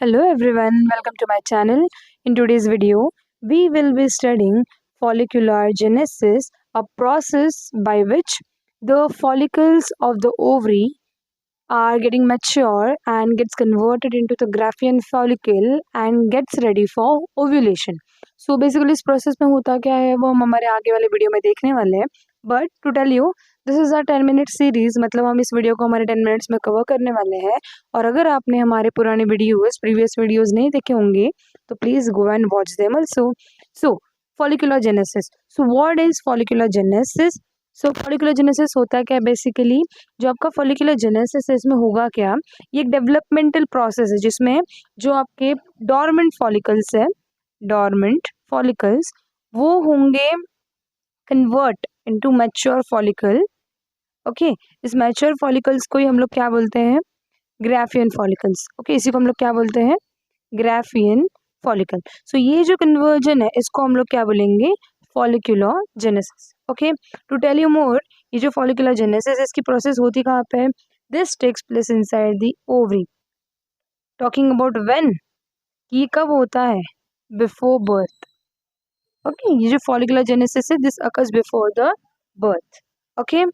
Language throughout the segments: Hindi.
Hello everyone, welcome to my channel. In today's video, we will be studying follicular genesis, a process by which the follicles of the ovary are getting mature and gets converted into the Graafian follicle and gets ready for ovulation. So basically इस process में होता क्या है वो हम हमारे आगे वाले वीडियो में देखने वाले हैं. But to tell you, this is a 10 minute series, मतलब हम इस वीडियो को हमारे 10 minutes में कवर करने वाले हैं. और अगर आपने हमारे पुराने वीडियोस प्रीवियस वीडियोस नहीं देखे होंगे तो please go and watch them also. So follicular genesis. So what is follicular genesis? So follicular genesis होता है क्या बेसिकली, जो आपका फॉलिकुलर जेनेसिस है इसमें होगा क्या, ये एक डेवलपमेंटल प्रोसेस है जिसमें जो आपके डॉर्मेंट फॉलिकल्स है, डॉर्मेंट फॉलिकल्स वो होंगे convert into mature follicle. Okay, इस मैच्योर फॉलिकल्स को ही हम लोग क्या बोलते हैं, ग्राफियन फॉलिकल्स. ओके, इसी को हम लोग क्या बोलते हैं, ग्राफियन फॉलिकल. सो ये जो कन्वर्जन है इसको हम लोग क्या बोलेंगे, follicular genesis. Okay, to tell you more, ये जो फॉलिकुलर जेनेसिस इसकी प्रोसेस होती कहाँ पे, this takes place inside the ovary. Talking about when, ये कब होता है, बिफोर बर्थ. ओके, ये जो फॉलिकुलर जेनेसिस है this occurs before the birth. Okay,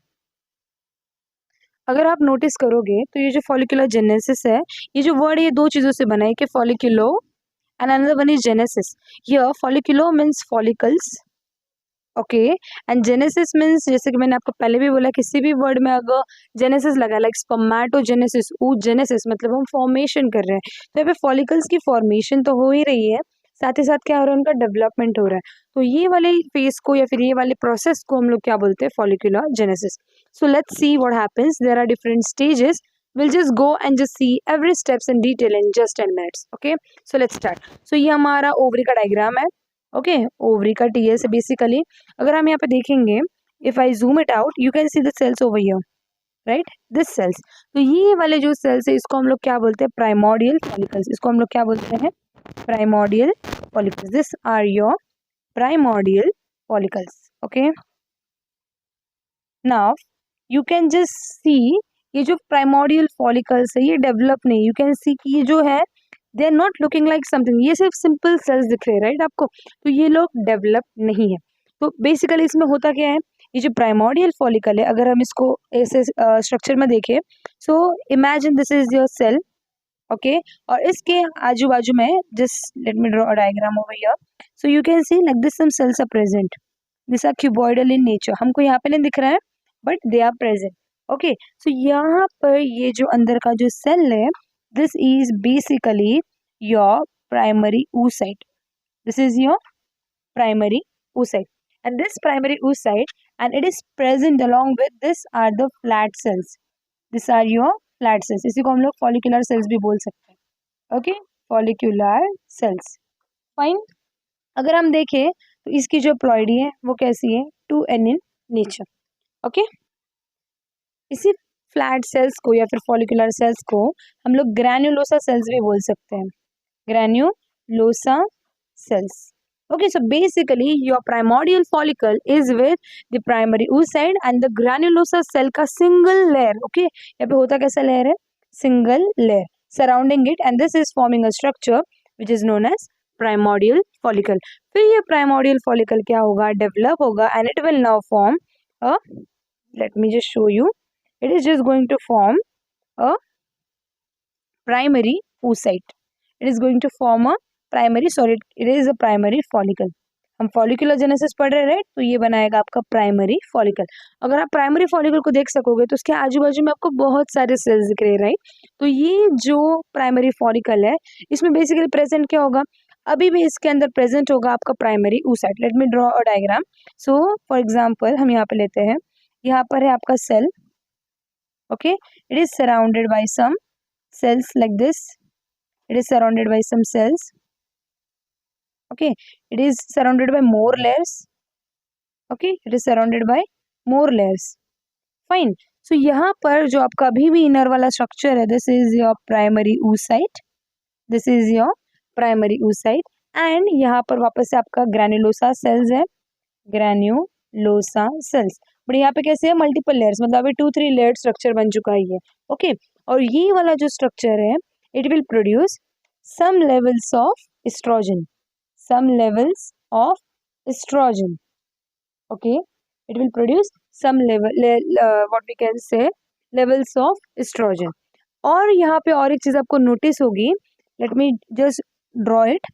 अगर आप नोटिस करोगे तो ये जो फॉलिकुलर जेनेसिस है, ये जो वर्ड ये दो चीज़ों से बना है कि folliculo and another one is genesis. Here folliculo means follicles. Okay, and genesis means, जैसे कि मैंने आपको पहले भी बोला, किसी भी वर्ड में अगर जेनेसिस लगा, लाइक स्पर्मेटोजेनेसिस, oogenesis, मतलब हम फॉर्मेशन कर रहे हैं. तो यहाँ पे फॉलिकल्स की फॉर्मेशन तो हो ही रही है, साथ ही साथ क्या हो रहा है, उनका डेवलपमेंट हो रहा है. तो ये वाले फेज को या फिर ये वाले प्रोसेस को हम लोग क्या बोलते हैं, follicular genesis. So let's see what happens. There are different stages. We'll just go and just see every steps in detail in just 10 minutes. Okay, so let's start. So ये हमारा ओवरी का डायग्राम है. ओके, ओवरी का टीएस है बेसिकली. अगर हम यहाँ पे देखेंगे, if I zoom it out you can see the cells over here, right, this cells. तो ये वाले जो सेल्स है इसको हम लोग क्या बोलते हैं, प्राइमोर्डियल फॉलिकल्स. इसको हम लोग क्या बोलते हैं, primordial follicles. This are your primordial follicles. Okay, now you can just see, ये जो प्राइमोर्डियल फॉलिकल्स है ये डेवलप नहीं, यू कैन सी कि ये जो है they are not looking like something, ये सिर्फ सिंपल सेल्स दिख रहे हैं, राइट आपको. तो ये लोग डेवलप नहीं है. तो बेसिकली इसमें होता क्या है, ये जो प्राइमोर्डियल फॉलिकल है अगर हम इसको ऐसे स्ट्रक्चर में देखें, so imagine this is your cell. Okay, और इसके आजू बाजू में just let me draw a diagram over here. So you can see like this some cells are present. This are cuboidal in nature, हमको यहाँ पे नहीं दिख रहा है but they are present. Okay, so यहाँ पर ये जो अंदर का जो सेल है, this is basically your primary oocyte. This is your primary oocyte, and this primary oocyte, and it is present along with this are the flat cells. These are your flat cells. इसी को हम लोग follicular cells भी बोल सकते हैं. Okay, follicular cells. Fine. अगर हम देखें तो इसकी जो प्लॉइडी है वो कैसी है, 2n in nature. Okay, इसी फ्लैट सेल्स को या फिर फॉलिकुलर सेल्स को हम लोग ग्रैन्युलोसा सेल्स भी बोल सकते हैं, granulosa cells. Okay, so basically your primordial follicle is with the primary oocyte and the granulosa cell का सिंगल लेयर. ओके, यहाँ पे होता कैसा लेयर है, single layer surrounding it, and this is forming a structure which is known as primordial follicle. फिर ये प्राइमोर्डियल फॉलिकल क्या होगा, डेवलप होगा, and it will now form a, let me just show you, it is just going to form a primary oocyte. It is going to form a primary, sorry, it is a primary follicle. हम फॉलिकुलर जेनेसिस पढ़ रहे हैं, तो ये बनाएगा आपका प्राइमरी फॉलिकल. अगर आप प्राइमरी फॉलिकल को देख सकोगे तो उसके आजू बाजू में आपको बहुत सारे सेल्स दिख रहे हैं, राइट. तो ये जो प्राइमरी फॉलिकल है इसमें बेसिकली प्रेजेंट क्या होगा, अभी भी इसके अंदर प्रेजेंट होगा आपका primary oocyte. Late me draw a diagram. So for example हम यहाँ पे लेते हैं, यहाँ पर है आपका cell. Okay, it is surrounded by some cells like this. It is surrounded by some cells. Okay, it is surrounded by more layers. Okay, it is surrounded by more layers. Fine. So यहाँ पर जो आपका अभी भी इनर वाला स्ट्रक्चर है, this is your primary oocyte. This is your primary oocyte. And यहाँ पर वापस से आपका granulosa cells है, granulosa cells. बट यहाँ पे कैसे है, मल्टीपल लेयर्स, मतलब अभी 2-3 लेयर स्ट्रक्चर बन चुका है ये. ओके, और ये वाला जो स्ट्रक्चर है it will produce some levels of estrogen, some levels of estrogen. Okay, it will produce some what we can say levels of estrogen. और यहाँ पे और एक चीज आपको नोटिस होगी, late me just draw it.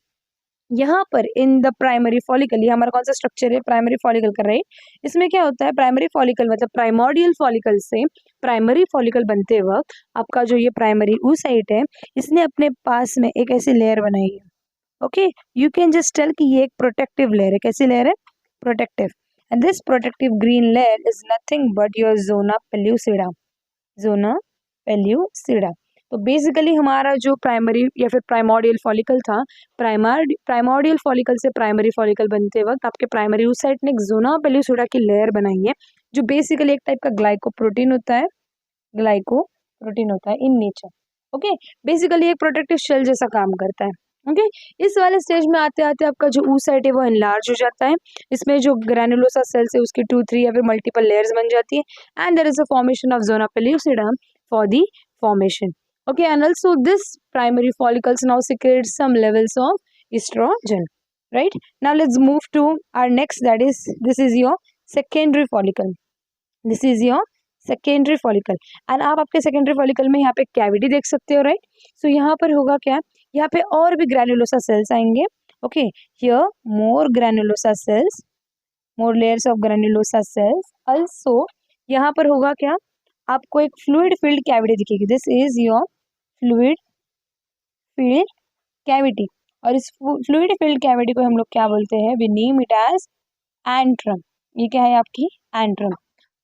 यहाँ पर इन द प्राइमरी फॉलिकल, ये हमारा कौन सा स्ट्रक्चर है, प्राइमरी फॉलिकल कर रहे हैं। इसमें क्या होता है, प्राइमरी फॉलिकल मतलब प्राइमोडियल फॉलिकल से प्राइमरी फॉलिकल बनते वक्त आपका जो ये प्राइमरी oocyte है, इसने अपने पास में एक ऐसी लेयर बनाई है। Okay, you can just tell कि ये एक प्रोटेक्टिव लेयर है। कैसी लेयर है, protective. And this protective green layer is nothing but your zona pellucida, zona pellucida. तो बेसिकली हमारा जो प्राइमरी या फिर प्राइमोडियल फॉलिकल था, प्राइमोडियल फॉलिकल से प्राइमरी फॉलिकल बनते वक्त आपके प्राइमरी oocyte ने एक जोना पेल्यूसिडा की लेयर बनाई है, जो बेसिकली एक टाइप का ग्लाइकोप्रोटीन होता है, ग्लाइकोप्रोटीन होता है इन नेचर। ओके, बेसिकली एक प्रोटेक्टिव शेल जैसा काम करता है। ओके, इस वाले स्टेज में आते आते आपका जो oocyte है वो एनलार्ज हो जाता है। इसमें जो ग्रैनुलोसा सेल्स है उसकी 2, 3 या फिर मल्टीपल लेयर्स बन जाती है and there is a formation of zona pellucida for the formation. Okay, and also this primary follicles now secrete some levels of estrogen, right? Now let's move to our next, that is, this is your secondary follicle. This is your secondary follicle and आप आपके secondary follicle में यहाँ पे cavity देख सकते हो, right? So यहाँ पर होगा क्या, यहाँ पे और भी granulosa cells आएंगे। Okay, here more granulosa cells, more layers of granulosa cells. Also यहाँ पर होगा क्या, आपको एक फ्लूइड फील्ड कैविटी दिखेगी। This is your fluid field cavity, और इस फ्लूइड फील्ड कैविटी को हम लोग क्या बोलते हैं, we name it as antrum. ये क्या है, आपकी एंट्रम।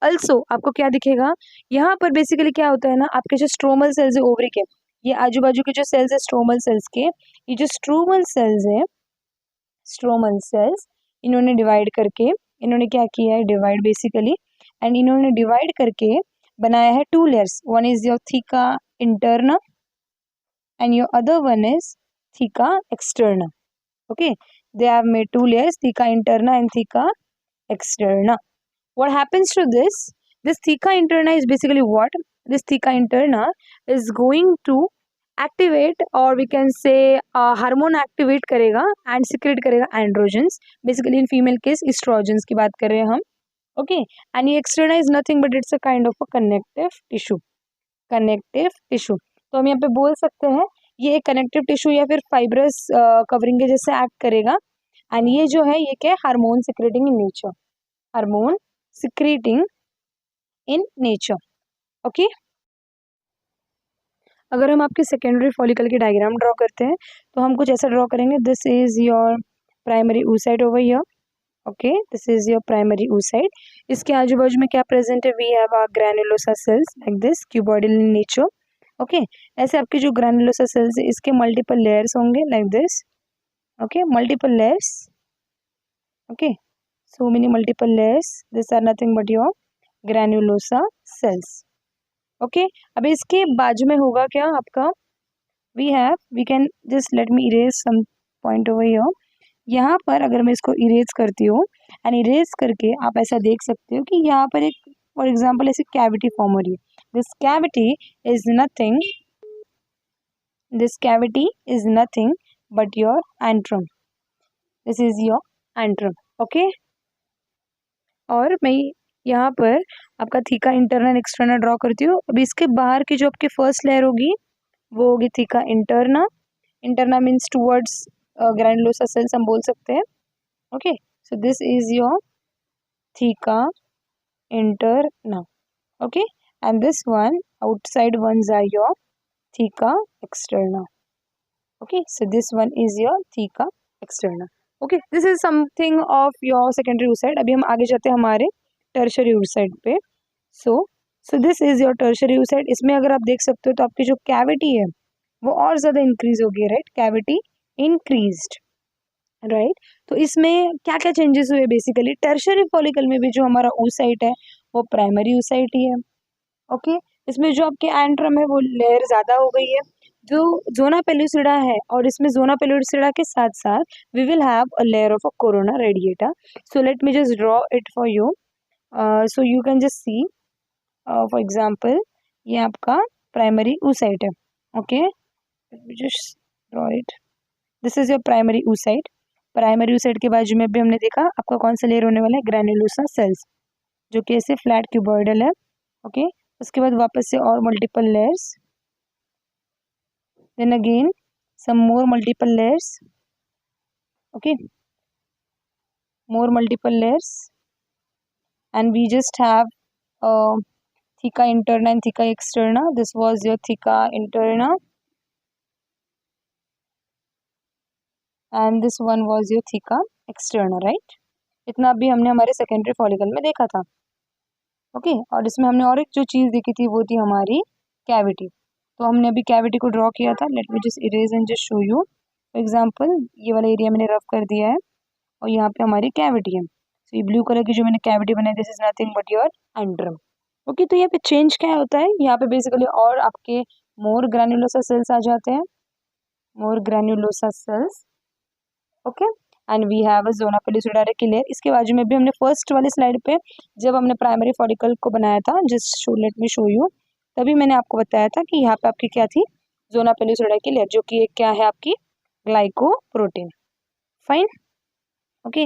अल्सो आपको क्या दिखेगा, यहाँ पर बेसिकली क्या होता है ना, आपके जो स्ट्रोमल सेल्स है ओवरी के, ये आजू बाजू के जो सेल्स है स्ट्रोमल सेल्स के, ये जो स्ट्रोमल सेल्स है, स्ट्रोमल सेल्स, इन्होंने डिवाइड करके, इन्होंने क्या किया है, डिवाइड बेसिकली, एंड इन्होंने डिवाइड करके बनाया है 2 layers. One is your theca interna and your other one is theca externa. Okay, they have made 2 layers, theca interna and theca externa. What happens to this? This theca interna is basically what? This theca interna is going to activate, or we can say hormone activate करेगा and secrete करेगा androgens. Basically in female case estrogens की बात कर रहे हैं हम। ओके, एंड ये externa is nothing but it's a kind of a connective tissue, connective tissue. तो हम यहाँ पे बोल सकते हैं ये एक कनेक्टिव टिश्यू या फिर फाइब्रस कवरिंग के जैसे एक्ट करेगा। एंड ये जो है ये क्या है, hormone secreting in nature, hormone secreting in nature. Okay, अगर हम आपके सेकेंडरी फॉलिकल की डायग्राम ड्रॉ करते हैं तो हम कुछ ऐसा ड्रॉ करेंगे। This is your primary oocyte over here. Okay, this is your primary oocyte। इसके आजू बाजू में क्या प्रेजेंट है, we have our granulosa cells like this, cuboidal in nature. Okay, ऐसे आपके जो ग्रैनुलोसा सेल्स है इसके मल्टीपल लेयर्स होंगे like this. Okay, multiple layers. Okay, so many multiple layers, this are nothing but your granulosa cells. Okay, अब इसके बाजू में होगा क्या आपका, we can just let me erase some point over here. यहाँ पर अगर मैं इसको इरेज करती हूँ एंड इरेज करके आप ऐसा देख सकते हो कि यहाँ पर एक फॉर एग्जांपल ऐसी कैविटी फॉर्म हो रही है। This cavity is nothing but your antrum. This is your antrum. Okay, और मैं यहाँ पर आपका थीका इंटरनल एक्सटर्नल ड्रॉ करती हूँ। अब इसके बाहर की जो आपकी फर्स्ट लेयर होगी वो होगी theca interna. Interna means towards granulosa cells हम बोल सकते हैं। Okay, so this is your theca interna. Okay, and this one outside ones are your theca externa. Okay, so this one is your theca externa. Okay, this is something of your secondary oocyte। अभी हम आगे जाते हैं हमारे टर्शरी oocyte पे। सो this is your tertiary oocyte। इसमें अगर आप देख सकते हो तो आपकी जो कैविटी है वो और ज़्यादा इंक्रीज होगी, राइट, कैविटी इंक्रीज्ड, राइट। तो इसमें क्या क्या चेंजेस हुए, बेसिकली टर्शरी फॉलिकल में भी जो हमारा oocyte है वो प्राइमरी oocyte ही है। ओके, इसमें जो आपके एंट्रम है वो लेयर ज़्यादा हो गई है, जो जोना पेल्यूसिडा है, और इसमें जोना पेल्यूसिडा के साथ साथ we will have a layer of a corona radiata. So let me just draw it for you, so you can just see for example ये आपका प्राइमरी oocyte है। Okay, just right, this is your primary oocyte। Primary oocyte के बाजू में भी हमने देखा आपका कौन सा लेयर होने वाला है, ग्रैन्युलोसा सेल्स, जो कि ऐसे फ्लैट क्यूबॉइडल है। ओके, उसके बाद वापस से और multiple layers, then again some more multiple layers. Okay, more multiple layers, and we just have theca interna and theca externa. This was your theca interna, and this one was your theca externa, right? इतना भी हमने हमारे सेकेंडरी फॉलिकल में देखा था। ओके, और इसमें हमने और एक जो चीज़ देखी थी वो थी हमारी कैविटी। तो हमने अभी कैविटी को ड्रॉ किया था। Late me just erase and just show you. For example ये वाला एरिया मैंने रफ कर दिया है और यहाँ पे हमारी कैविटी है। तो ये ब्लू कलर की जो मैंने कैविटी बनाई, this is nothing but your एंड्रम। Okay, तो यहाँ पे चेंज क्या होता है, यहाँ पे बेसिकली और आपके मोर ग्रैन्युलोसा सेल्स आ जाते हैं, more granulosa cells. Okay, and we have a zona pellucida की लेयर। इसके बाजू में भी हमने फर्स्ट वाली स्लाइड पे जब हमने प्राइमरी फॉलिकल को बनाया था, just show let me show you, तभी मैंने आपको बताया था कि यहाँ पे आपकी क्या थी, जोना पेलिसोडारे की लेयर, जो कि एक क्या है आपकी glycoprotein. Fine. Okay,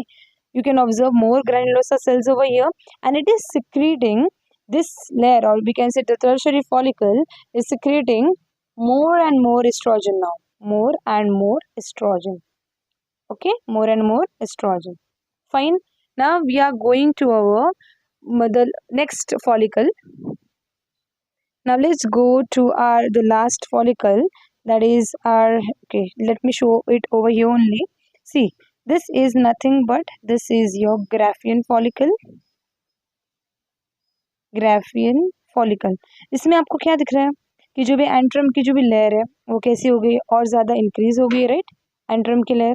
you can observe more granulosa cells over here, and it is secreting, this layer, or we can say the tertiary follicle is secreting more and more estrogen now, more and more estrogen. Okay, more and more estrogen. Fine. Now we are going to our the next follicle. Now let's go to our the last follicle, that is our, okay, let me show it over here only. See, this is nothing but this is your Graafian follicle. Graafian follicle, इसमें आपको क्या दिख रहा है कि जो भी एंट्रम की जो भी लेयर है वो कैसी हो गई, और ज़्यादा इंक्रीज हो गई, राइट? एंट्रम की लेयर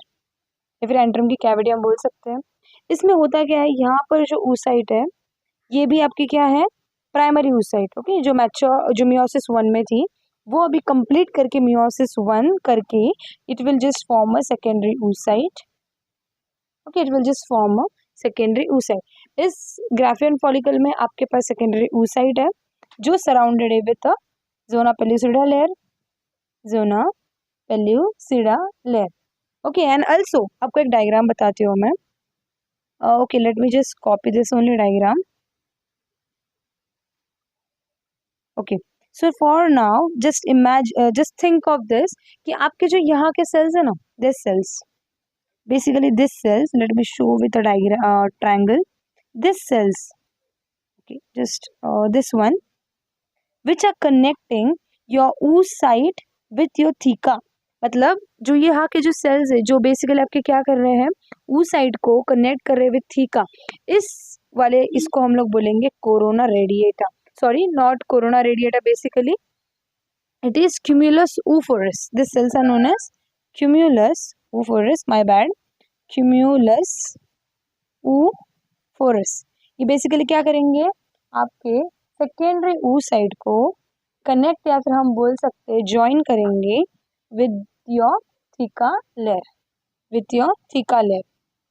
या फिर एंट्रम की कैविटी हम बोल सकते हैं। इसमें होता क्या है, यहाँ पर जो oocyte है ये भी आपकी क्या है, प्राइमरी oocyte। ओके, जो मैच्योर जो मियोसिस 1 में थी वो अभी कंप्लीट करके मियोसिस 1 करके it will just form a secondary oocyte। Okay, it will just form a secondary oocyte। इस ग्राफियन फॉलिकल में आपके पास सेकेंडरी oocyte है जो सराउंडेड है with a zona pellucida layer, zona pellucida layer. Okay, and also आपको एक डायग्राम बताती हूँ मैं। Okay, let me just copy this only diagram. Okay, so for now just imagine, just think of this कि आपके जो यहाँ के सेल्स है ना, this cells, basically this cells, let me show with a diagram triangle, this cells, okay, just this one, which are connecting your oocyte with your theca। मतलब जो ये यहाँ के जो सेल्स है जो बेसिकली आपके क्या कर रहे हैं, oocyte को कनेक्ट कर रहे हैं विथ थीका, इस वाले इसको हम लोग बोलेंगे corona radiata. Sorry, not corona radiata, basically it is cumulus oophorus। These cells are known as cumulus oophorus, my bad, cumulus oophorus। ये बेसिकली क्या करेंगे, आपके सेकेंडरी oocyte को कनेक्ट या फिर हम बोल सकते हैं ज्वाइन करेंगे with your theca layer, with your theca layer.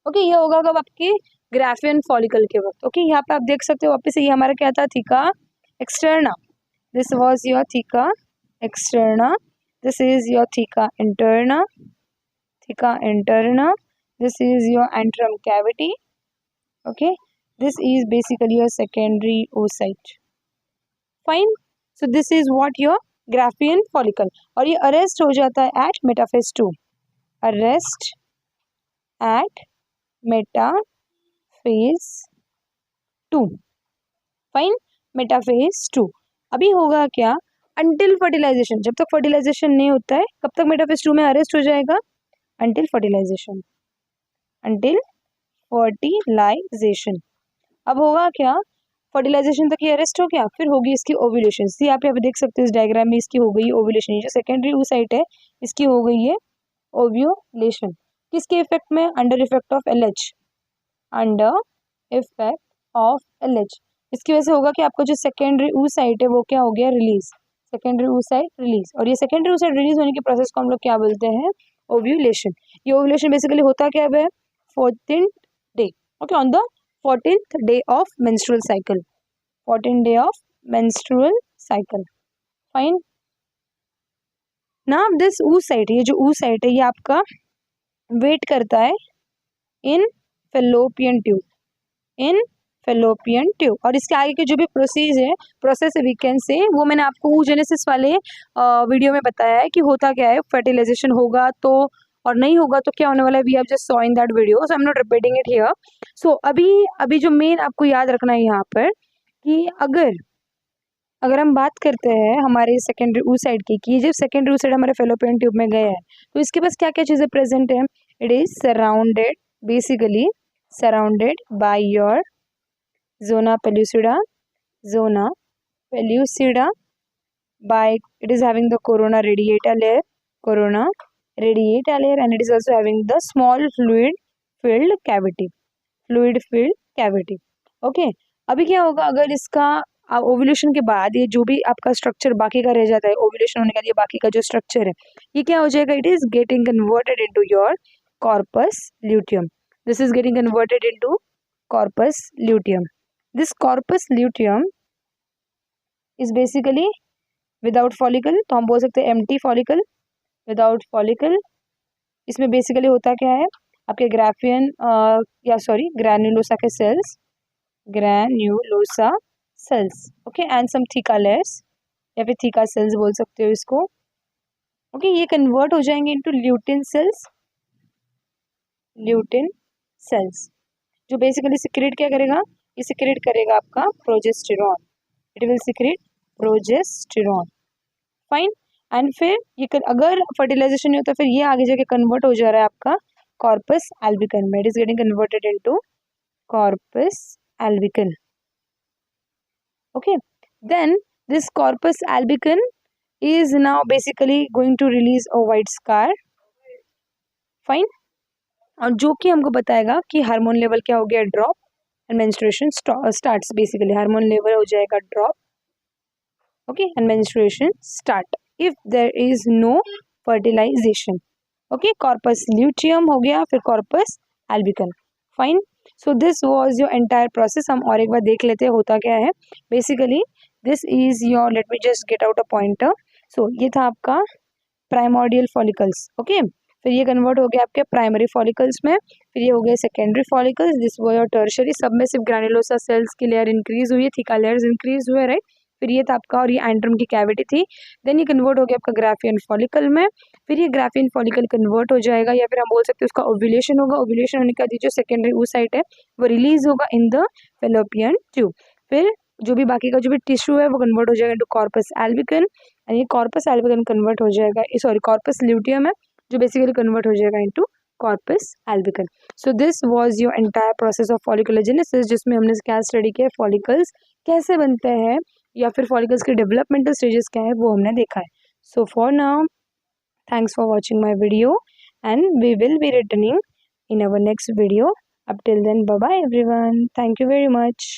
Okay, ये होगा कब, आपके ग्राफियन फॉलिकल के वक्त। ओके, यहाँ पे आप देख सकते हो वापस से ये हमारा क्या था, theca externa. This was your theca externa, this is your theca interna, theca interna, this is your antrum cavity। okay, this is basically your secondary oocyte। fine, so this is what your Graafian follicle, और ये अरेस्ट हो जाता है at metaphase 2, arrest at metaphase 2। Fine, metaphase 2। अभी होगा क्या, अंटिल फर्टिलाइजेशन, जब तक फर्टिलाइजेशन नहीं होता है कब तक मेटाफेज 2 में अरेस्ट हो जाएगा, अंटिल फर्टिलाइजेशन, अंटिल फर्टिलाइजेशन। अब होगा क्या, फर्टिलाइजेशन तक ये अरेस्ट हो गया, फिर होगी इसकी ओव्यूलेशन। सी आप यहाँ पे देख सकते हो इस डायग्राम में, इसकी हो गई ओव्यूलेशन। ये जो सेकेंडरी oocyte है इसकी हो गई है ओव्यूलेशन। किसके इफेक्ट में, under effect of LH, under effect of LH। इसकी वजह से होगा कि आपका जो सेकेंडरी oocyte है वो क्या हो गया, रिलीज, सेकेंडरी oocyte रिलीज। और ये सेकेंडरी oocyte रिलीज होने के प्रोसेस को हम लोग क्या बोलते हैं, ओव्यूलेशन। ये ओव्यूलेशन बेसिकली होता क्या है, 14th day. Okay, on the 14th day of menstrual cycle, 14th day of menstrual cycle. Fine, ना दिस oocyte, ये जो oocyte है ये आपका वेट करता है इन फेलोपियन ट्यूब, इन फेलोपियन ट्यूब। और इसके आगे के जो भी प्रोसेस है वी कैन से, वो मैंने आपको oogenesis वाले वीडियो में बताया है कि होता क्या है, फर्टिलाइजेशन होगा तो और नहीं होगा तो क्या होने वाला है, we have just saw in that video, so I am not repeating it here. So अभी अभी जो मेन आपको याद रखना है यहाँ पर कि अगर अगर हम बात करते हैं हमारे सेकेंडरी oocyte की, कि जब सेकेंडरी oocyte हमारे फेलोपियन ट्यूब में गया है तो इसके पास क्या क्या चीज़ें प्रेजेंट है। It is surrounded, basically surrounded by your zona pellucida, zona pellucida by, it is having the corona radiata layer, corona radiata layer, and it is also having the small fluid filled cavity, fluid filled cavity। Okay, अभी क्या होगा अगर इसका ओव्यूलेशन के बाद ये जो भी आपका स्ट्रक्चर बाकी का रह जाता है, ओव्यूलेशन होने के लिए बाकी का जो स्ट्रक्चर है ये क्या हो जाएगा, it is getting converted into your corpus luteum, this is getting converted into corpus luteum. This corpus luteum is basically without follicle, तो हम बोल सकते हैं एम्प्टी फॉलिकल, विदाउट फॉलिकल। इसमें बेसिकली होता क्या है, आपके ग्राफियन या सॉरी ग्रैन्युलोसा के cells, granulosa cells, okay, and some theca layers या फिर थीका सेल्स बोल सकते हो इसको। ओके, ये कन्वर्ट हो जाएंगे into lutein cells, lutein cells, जो बेसिकली सिक्रेट क्या करेगा, ये सिक्रेट करेगा आपका progesterone, it will secrete progesterone, fine. And फिर ये अगर फर्टिलाइजेशन नहीं होता फिर ये आगे जाके कन्वर्ट हो जा रहा है आपका कॉर्पस एल्बिकन में, it is getting converted into corpus albicans. Okay, then this corpus albicans is now basically going to release a white scar, fine. और जो कि हमको बताएगा कि हार्मोन लेवल क्या हो गया, drop, and menstruation starts, basically hormone level हो जाएगा drop, okay, and menstruation start if there is no fertilisation. Okay, corpus luteum हो गया, फिर corpus albicans, fine. So this was your entire process. हम और एक बार देख लेते हैं होता क्या है। Basically this is your, let me just get out a pointer. So ये था आपका प्राइमोर्डियल फॉलिकल्स, ओके, फिर ये कन्वर्ट हो गया आपके प्राइमरी फॉलिकल्स में, फिर ये हो गए सेकेंडरी फॉलिकल्स, दिस वो योर टर्शरी, सब में सिर्फ ग्रैन्युलोसा सेल्स की लेयर इंक्रीज हुई है, थीका लेयर्स इंक्रीज हुए, राइट। फिर ये था आपका, और ये एंड्रम की कैविटी थी, देन ये कन्वर्ट हो गया आपका ग्राफियन फॉलिकल में, फिर ये ग्राफियन फॉलिकल कन्वर्ट हो जाएगा, या फिर हम बोल सकते हैं उसका ओव्यूलेशन होगा, ओव्यूलेशन होने के बाद जो सेकेंडरी oocyte है वो रिलीज होगा इन द फेलोपियन ट्यूब, फिर जो भी बाकी का जो भी टिश्यू है वो कन्वर्ट हो जाएगा इनटू कॉर्पस एल्बिकन, एंड ये कॉर्पस एल्बिकन कन्वर्ट हो जाएगा, सॉरी कॉर्पस ल्यूटियम है जो बेसिकली कन्वर्ट हो जाएगा into corpus albicans. So this was your entire process of folliculogenesis, जिसमें हमने क्या स्टडी किया, फॉलिकल्स कैसे बनते हैं या फिर फॉलिकल्स के डेवलपमेंटल स्टेजेस क्या है वो हमने देखा है। So for now thanks for watching my video and we will be returning in our next video. Up till then, bye bye everyone. Thank you very much.